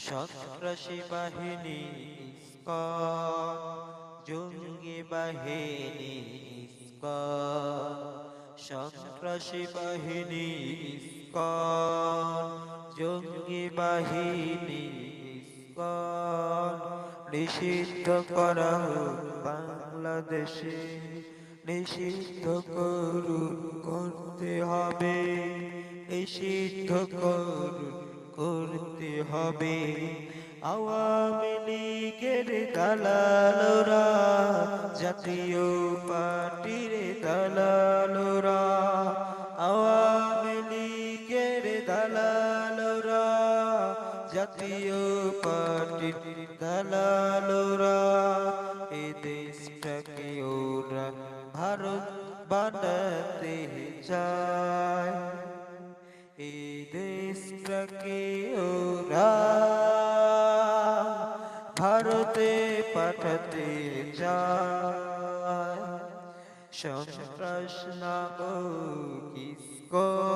সন্ত্রাসী বাহিনী ইসকন, জঙ্গি বাহিনী ইসকন, সন্ত্রাসী বাহিনী ইসকন, জঙ্গি বাহিনী ইসকন, নিষিদ্ধ করা হোক বাংলাদেশে, নিষিদ্ধ করুন করতে হবে, নিষিদ্ধ করুন করতে হবে। আওয়ামী লীগের দালালরা, জাতীয় পার্টির দালালরা, আওয়ামী লীগের দালালরা, জাতীয় পার্টির দালালরা, এ দেশটাকে ওরা ভারত বানাতে চায়, এই দেশটাকে ওরা ভারতে পাঠাতে চায়। সন্ত্রাস নামক ইসকন